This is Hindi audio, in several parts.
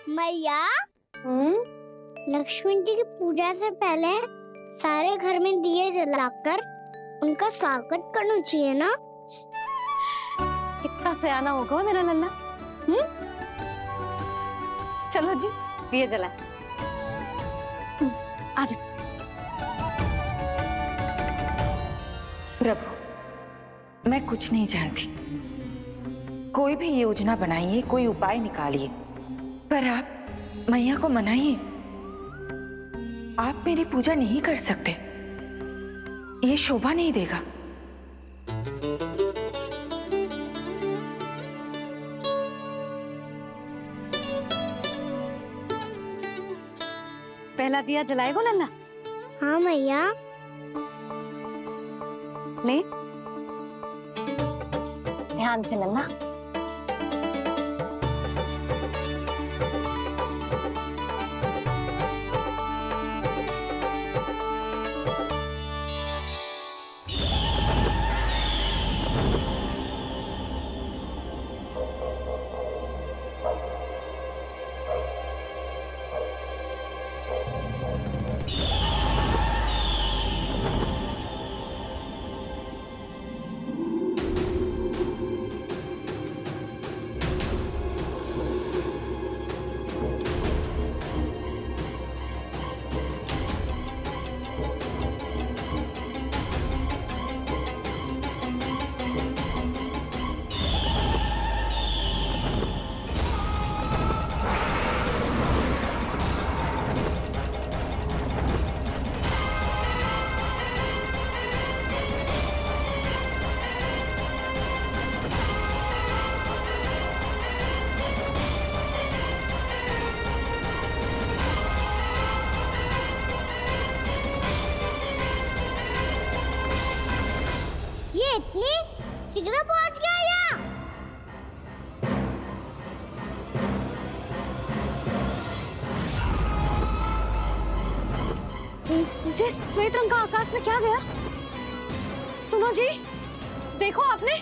मैया, लक्ष्मी जी की पूजा से पहले सारे घर में दिए जलाकर उनका स्वागत करना चाहिए ना। कितना सयाना होगा मेरा लल्ला। चलो जी, दिए जलाए। आ जाओ। प्रभु, मैं कुछ नहीं जानती। कोई भी योजना बनाइए, कोई उपाय निकालिए, पर आप मैया को मनाइए। आप मेरी पूजा नहीं कर सकते, ये शोभा नहीं देगा। पहला दिया जलाएगो लल्ला? हाँ मैया। ले, ध्यान से लल्ला। ये इतनी शीघ्र पहुंच गया यहाँ। जे श्वेत रंग का आकाश में क्या गया? सुनो जी, देखो आपने।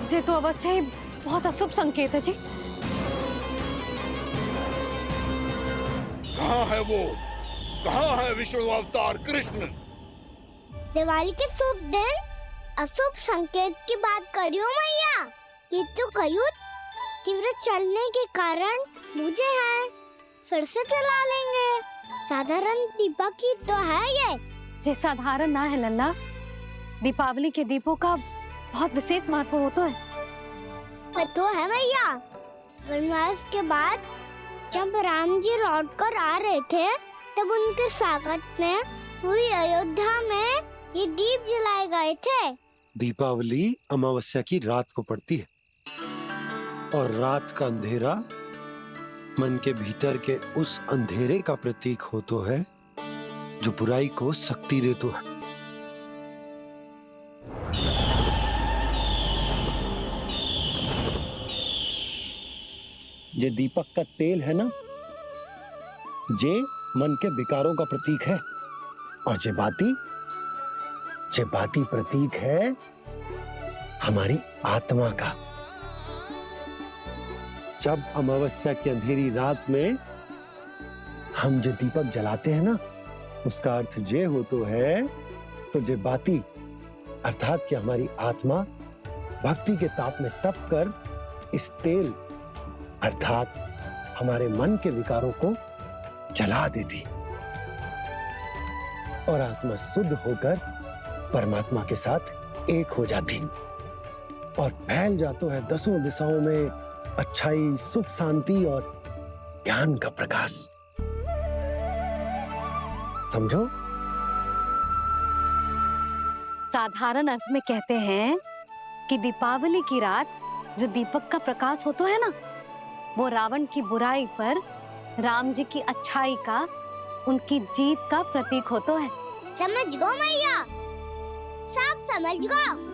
जे तो अवश्य ही बहुत अशुभ संकेत है जी। कहाँ है वो? कहाँ है विष्णु अवतार कृष्ण? दिवाली के शुभ दिन अशुभ संकेत की बात करियो मैया। ये तो कयूर तीव्र चलने के कारण मुझे है, फिर से चला लेंगे। साधारण दीपक ही तो है ये। जे साधारण ना है लल्ला, दीपावली के दीपों का बहुत विशेष महत्व होता है। पर तो है मैया, वनवास के बाद जब राम जी लौटकर आ रहे थे तब उनके स्वागत में पूरी अयोध्या में ये दीप जलाए गए थे। दीपावली अमावस्या की रात को पड़ती है और रात का अंधेरा मन के भीतर के उस अंधेरे का प्रतीक हो तो है जो बुराई को शक्ति दे तो है। ये दीपक का तेल है ना, जे मन के विकारों का प्रतीक है। और जे बाती प्रतीक है हमारी आत्मा का। जब अमावस्या की अंधेरी रात में हम जो दीपक जलाते हैं ना, उसका अर्थ ये हो तो है, तो जे बाती अर्थात कि हमारी आत्मा भक्ति के ताप में तप कर इस तेल अर्थात हमारे मन के विकारों को जला देती और आत्मा शुद्ध होकर परमात्मा के साथ एक हो जाती और फैल जाता है दसों दिशाओं में अच्छाई, सुख, शांति और ज्ञान का प्रकाश। समझो? साधारण अर्थ में कहते हैं कि दीपावली की रात जो दीपक का प्रकाश होता है ना, वो रावण की बुराई पर राम जी की अच्छाई का, उनकी जीत का प्रतीक होता है। समझ गो मैया, सब समझ गो।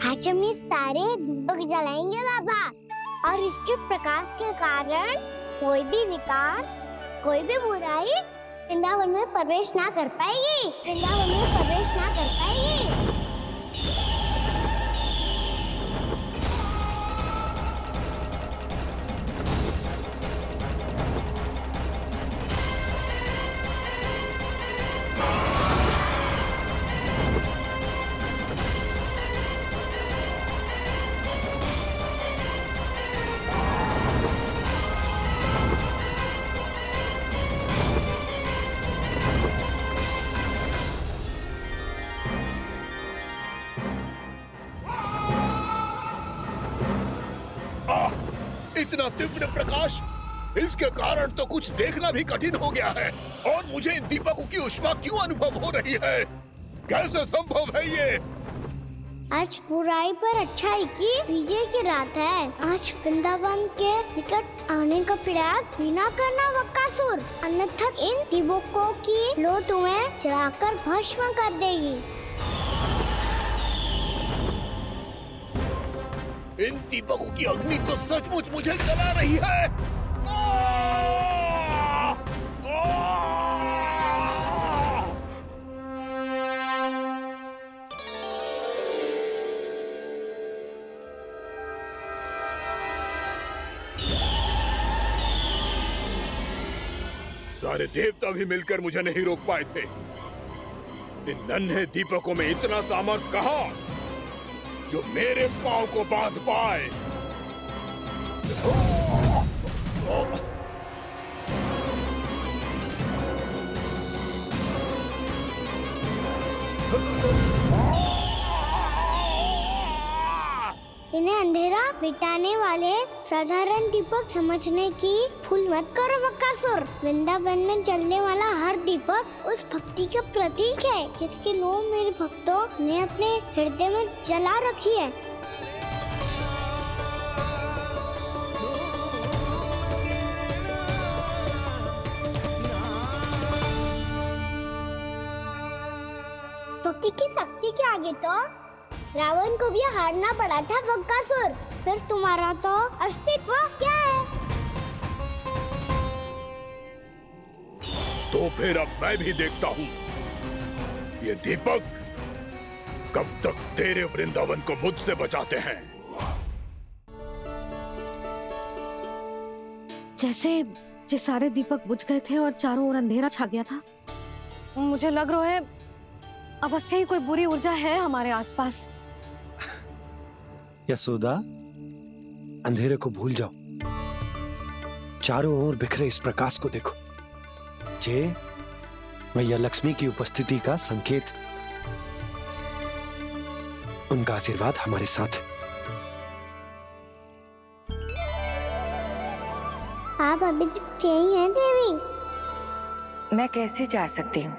आज हम ये सारे दीपक जलाएंगे बाबा और इसके प्रकाश के कारण कोई भी विकार, कोई भी बुराई वृंदावन में प्रवेश ना कर पाएगी, वृंदावन में प्रवेश ना कर पाएगी। इतना तीव्र प्रकाश, इसके कारण तो कुछ देखना भी कठिन हो गया है। और मुझे इन दीपकों की ऊष्मा क्यों अनुभव हो रही है? कैसे संभव है ये? आज बुराई पर अच्छाई की विजय की रात है। आज वृंदावन के निकट आने का प्रयास भी ना करना बकासुर, अन्यथा इन दीपकों की लो तुम्हें जलाकर भस्म कर देगी। इन दीपकों की अग्नि तो सचमुच मुझे जला रही है। सारे देवता भी मिलकर मुझे नहीं रोक पाए थे। इन नन्हे दीपकों में इतना सामर्थ्य कहां जो मेरे पांव को बांध पाए। इन्हें अंधेरा मिटाने वाले साधारण दीपक समझने की भूल मत करो बकासुर। वृंदावन में जलने वाला हर दीपक उस भक्ति का प्रतीक है जिसकी लो मेरे भक्तों ने अपने हृदय में जला रखी है। भक्ति की शक्ति के आगे तो रावण को भी हारना पड़ा था बकासुर। फिर तुम्हारा तो अस्तित्व क्या है? तो फिर अब मैं भी देखता हूँ ये दीपक कब तक तेरे वृंदावन को मुझसे बचाते हैं। जैसे ये सारे दीपक बुझ गए थे और चारों ओर अंधेरा छा गया था, मुझे लग रहा है अवश्य ही कोई बुरी ऊर्जा है हमारे आसपास। यशोदा, अंधेरे को भूल जाओ, चारों ओर बिखरे इस प्रकाश को देखो। जे मैया लक्ष्मी की उपस्थिति का संकेत, उनका आशीर्वाद हमारे साथ है। आप अभी तक यही हैं देवी? मैं कैसे जा सकती हूँ?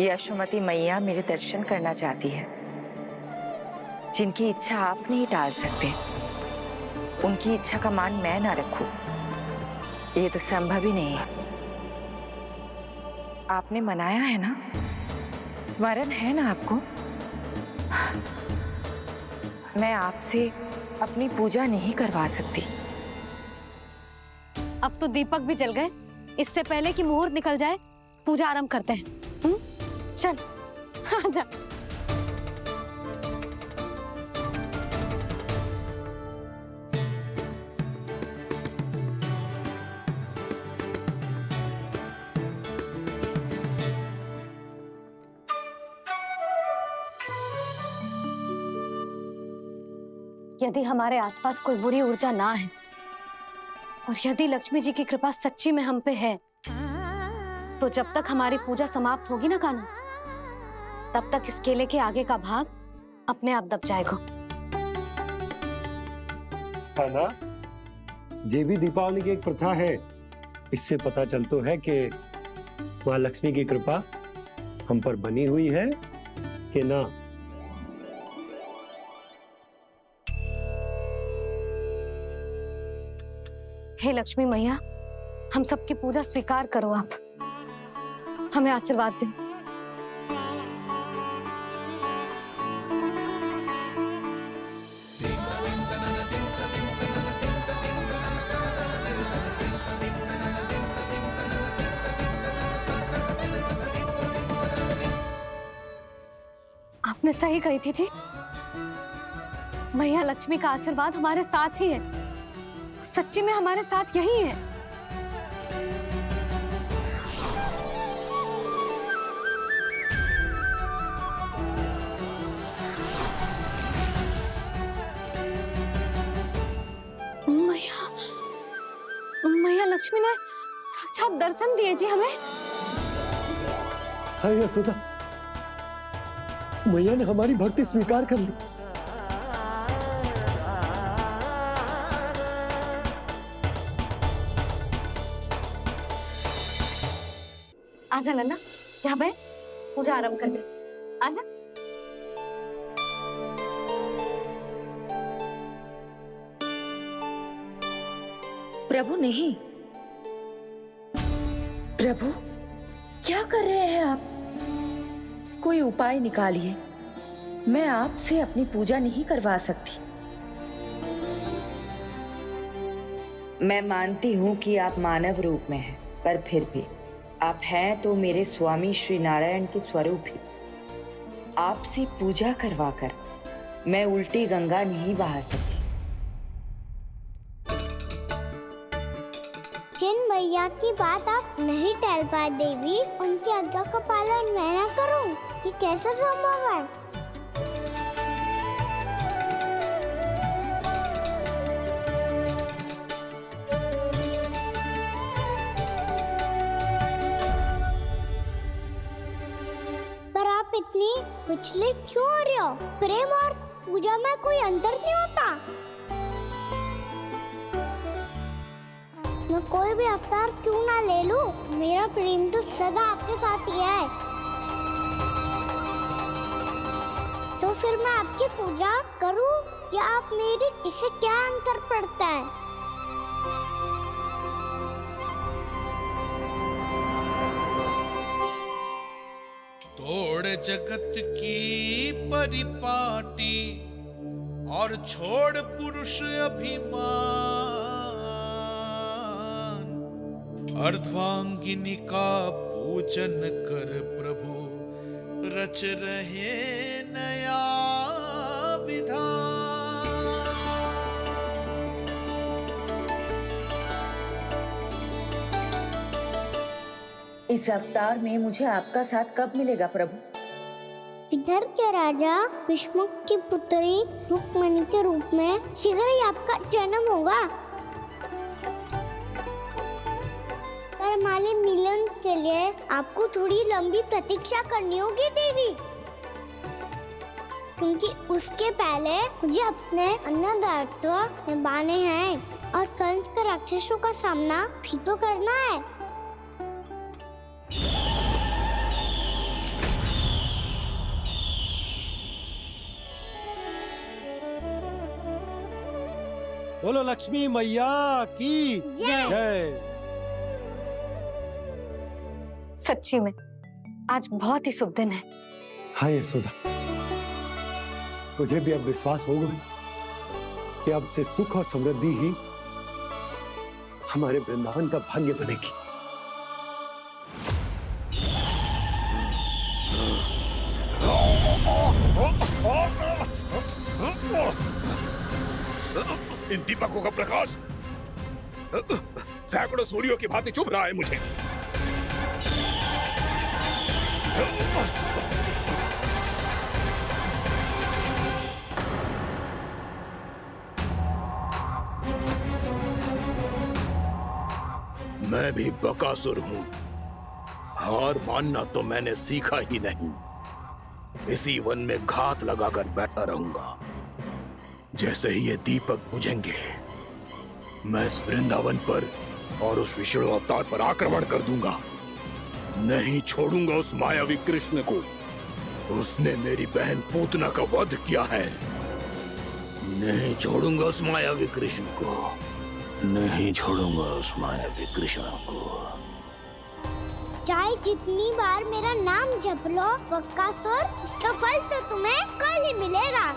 यशोमती मैया मेरे दर्शन करना चाहती है, जिनकी इच्छा आप नहीं टाल सकते। उनकी इच्छा का मान मैं ना रखूं, ये तो संभव ही नहीं है। आपने मनाया है ना, स्मरण है ना आपको? मैं आपसे अपनी पूजा नहीं करवा सकती। अब तो दीपक भी जल गए, इससे पहले कि मुहूर्त निकल जाए पूजा आरंभ करते हैं। चल आजा। यदि हमारे आसपास कोई बुरी ऊर्जा ना है और यदि लक्ष्मी जी की कृपा सच्ची में हम पे है, तो जब तक हमारी पूजा समाप्त होगी ना कान्हा, तब तक इस केले के आगे का भाग अपने आप दब जाएगा। ना, ये भी दीपावली की एक प्रथा है। इससे पता चलता है कि माँ लक्ष्मी की कृपा हम पर बनी हुई है कि ना। हे लक्ष्मी मैया, हम सबकी पूजा स्वीकार करो, आप हमें आशीर्वाद दो। आपने सही कही थी जी। मैया लक्ष्मी का आशीर्वाद हमारे साथ ही है, सच्ची में हमारे साथ यही है। मैया मैया लक्ष्मी ने साक्षात दर्शन दिए जी हमें। हाय यशोदा, मैया ने हमारी भक्ति स्वीकार कर ली। आजा नन्ना, यहाँ बैठ, पूजा आरंभ कर दे। आजा। प्रभु नहीं, प्रभु क्या कर रहे हैं आप? कोई उपाय निकालिए, मैं आपसे अपनी पूजा नहीं करवा सकती। मैं मानती हूँ कि आप मानव रूप में हैं, पर फिर भी आप हैं तो मेरे स्वामी श्री नारायण के स्वरूप ही। आपसे पूजा करवाकर मैं उल्टी गंगा नहीं बहा सकती। जिन भैया की बात आप नहीं टल पाए देवी, उनकी आज्ञा का पालन मैं ना करूं, ये कैसा संभव है? पर आप इतनी विचलित क्यों हो रहे हो? प्रेम और पूजा में कोई अंतर नहीं होता। मैं कोई भी अवतार क्यों ना ले लूं, मेरा प्रेम तो सदा आपके साथ ही है। तो फिर मैं आपकी पूजा करूं या आप मेरी, इससे क्या अंतर पड़ता है? तोड़ जगत की परिपाटी और छोड़ पुरुष अभिमान, अर्धांगिनी का पूजन कर प्रभु रच रहे नया विधान। इस अवतार में मुझे आपका साथ कब मिलेगा प्रभु? विदर्भ के राजा विष्णुक की पुत्री रुक्मणी के रूप में शीघ्र ही आपका जन्म होगा। पर हमारे मिलन के लिए आपको थोड़ी लंबी प्रतीक्षा करनी होगी देवी, क्योंकि उसके पहले मुझे अपने अन्य दायित्व निभाने हैं और कंस के राक्षसों का सामना भी तो करना है। बोलो लक्ष्मी मैया की जय। सच्ची में आज बहुत ही शुभ दिन है। हाय यशोदा, मुझे भी अब विश्वास होगा कि अब से सुख और समृद्धि ही हमारे वृंदावन का भाग्य बनेगी। इन दीपकों का प्रकाश सैकड़ों सूर्यों की भांति चुभ रहा है मुझे। मैं भी बकासुर हूं, हार मानना तो मैंने सीखा ही नहीं। इसी वन में घात लगाकर बैठा रहूंगा। जैसे ही ये दीपक बुझेंगे, मैं इस वृंदावन पर और उस विष्णु अवतार पर आक्रमण कर दूंगा। नहीं छोड़ूंगा उस मायावी कृष्ण को। उसने मेरी बहन पूतना का वध किया है। नहीं छोड़ूंगा उस मायावी कृष्ण को। नहीं छोड़ूंगा उस मायावी कृष्ण को। चाहे जितनी बार मेरा नाम जप लो बकासुर, इसका फल तो तुम्हें कल ही मिलेगा।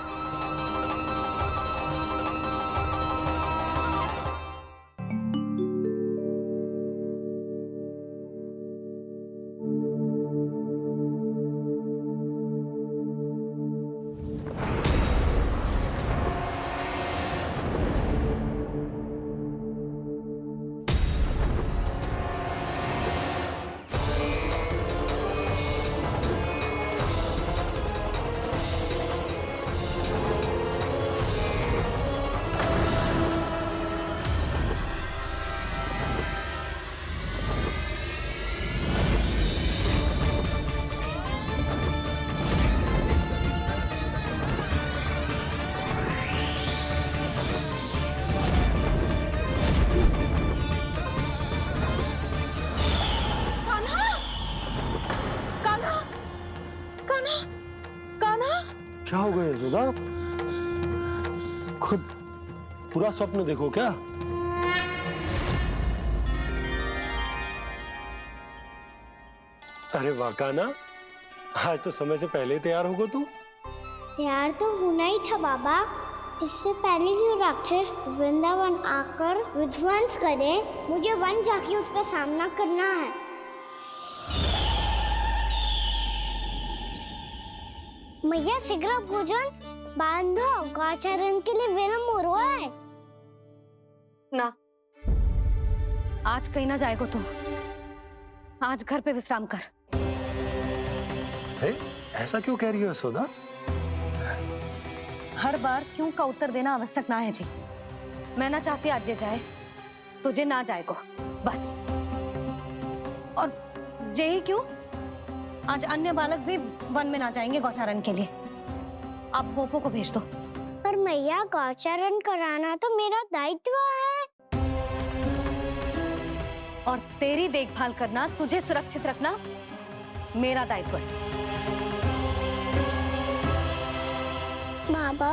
क्या हो गया यशोदा? खुद पूरा स्वप्न देखो क्या? अरे वाकाना, आज तो समय से पहले तैयार होगा तू। तैयार तो होना ही था बाबा। इससे पहले कि राक्षस वृंदावन आकर विध्वंस करे, मुझे वन जाके उसका सामना करना है। मैया शीघ्र भोजन बांधो, गौचरण के लिए विलंब हो रहा है। ना, आज कहीं ना जाएगा तुम। आज घर पे विश्राम कर। ऐसा क्यों कह रही हो यशोदा? हर बार क्यों का उत्तर देना आवश्यक ना है जी। मैं ना चाहती आज ये जाए, तुझे ना जाएगा बस। और यही क्यों, आज अन्य बालक भी वन में ना जाएंगे गौचारण के लिए। आप गोपो को भेज दो। पर मैया गौचरण कराना तो मेरा दायित्व है। और तेरी देखभाल करना, तुझे सुरक्षित रखना मेरा दायित्व है। बाबा,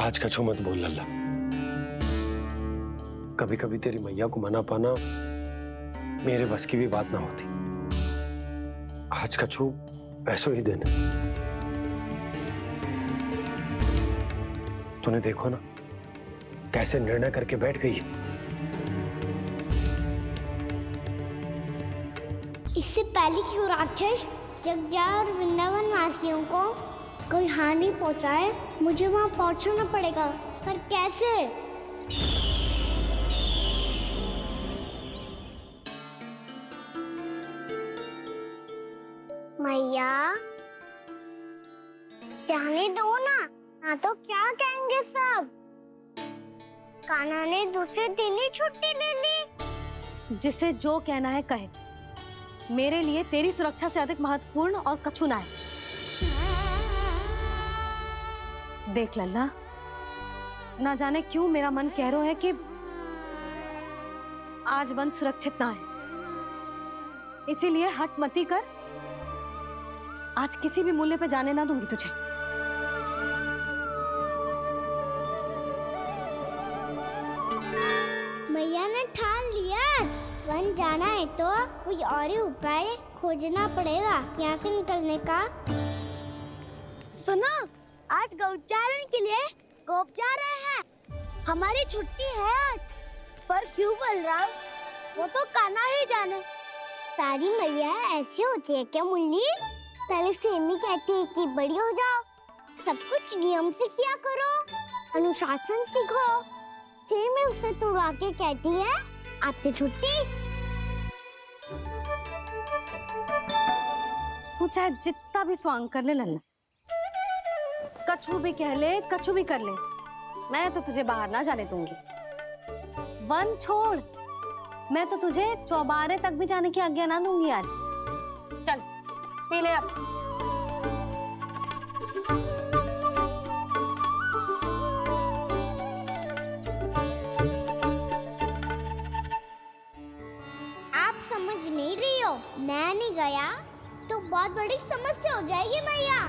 आज कछु मत बोल लल्ला। कभी कभी तेरी मैया को मना पाना मेरे बस की भी बात ना होती। आज कछु ऐसो ही दिन है। तूने देखो ना कैसे निर्णय करके बैठ गई है। इससे पहले कि वो राक्षस जगजा और वृंदावन वासियों को कोई हानि पहुंचाए, मुझे वहां पहुंचना पड़ेगा। पर कैसे? मैया, जाने दो ना तो क्या कहेंगे सब। कान्हा ने दूसरे दिन ही छुट्टी ले ली। जिसे जो कहना है कहे। मेरे लिए तेरी सुरक्षा से अधिक महत्वपूर्ण और कछु ना है। देख लल्ला, ना जाने क्यों मेरा मन कह रहा है कि आज वन सुरक्षित ना है। इसीलिए हट मती कर। आज किसी भी मूल्य पे जाने ना दूंगी तुझे। मैया ने ठान लिया, आज वन जाना है तो कोई और ही उपाय खोजना पड़ेगा यहाँ से निकलने का। सुनो, आज गौचारण के लिए गोप जा रहे हैं। हमारी छुट्टी है आज। पर क्यों बलराम? वो तो कान्हा ही जाने। सारी मैया ऐसी होती है क्या मुन्नी? पहले सेमी कहती है कि बड़ी हो जाओ, सब कुछ नियम से किया करो, अनुशासन सीखो। सेमी उसे तुड़वा के कहती है आपकी छुट्टी। तू चाहे जितना भी स्वांग कर ले लल्ला, कछु भी कह ले, कछु भी कर ले, मैं तो तुझे बाहर ना जाने दूंगी। वन छोड़, मैं तो तुझे चौबारे तक भी जाने की आज्ञा ना दूंगी आज। चल पी ले अब। आप समझ नहीं रही हो, मैं नहीं गया तो बहुत बड़ी समस्या हो जाएगी मैया।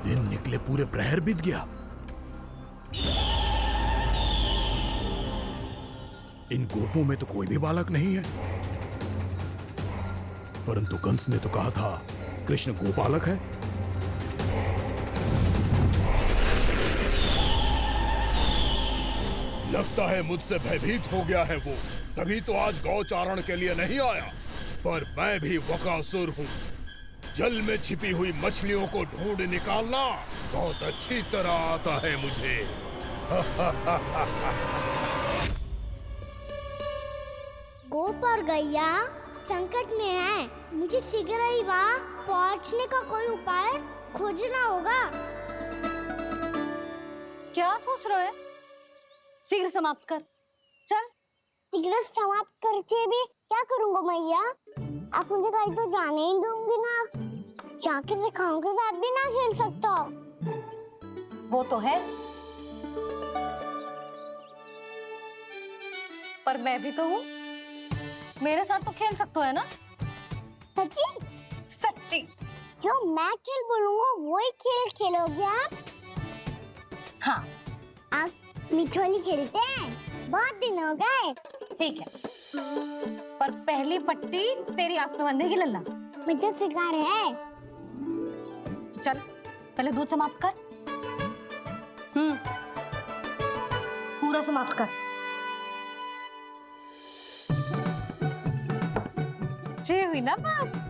दिन निकले पूरे प्रहर बीत गया। इन गोपों में तो कोई भी बालक नहीं है, परंतु कंस ने तो कहा था कृष्ण गोपालक है। लगता है मुझसे भयभीत हो गया है वो, तभी तो आज गौचारण के लिए नहीं आया। पर मैं भी वकासुर हूँ। जल में छिपी हुई मछलियों को ढूंढ निकालना बहुत अच्छी तरह आता है मुझे। गोप और गैया संकट में है, मुझे शीघ्र ही वहाँ पहुँचने का कोई उपाय खोजना होगा। क्या सोच रहे हो? शीघ्र समाप्त कर। चल शीघ्र समाप्त करके भी क्या करूंगा मैया? आप मुझे कहीं तो जाने ही दूंगी ना। जाके सिखाओं के साथ भी ना खेल सकता। वो तो है, पर मैं भी तो हूँ, मेरे साथ तो खेल सकते हो है ना? सच्ची? सच्ची। जो मैं खेल बोलूंगा वही खेल खेलोगे आप? हाँ आप मिठोली खेलते हैं? बहुत दिन हो गए। ठीक है, पर पहली पट्टी तेरी आंख में बंधेगी लल्ला। मुझे शिकार है। चल पहले दूध समाप्त कर। पूरा समाप्त कर। ये हुई ना बात।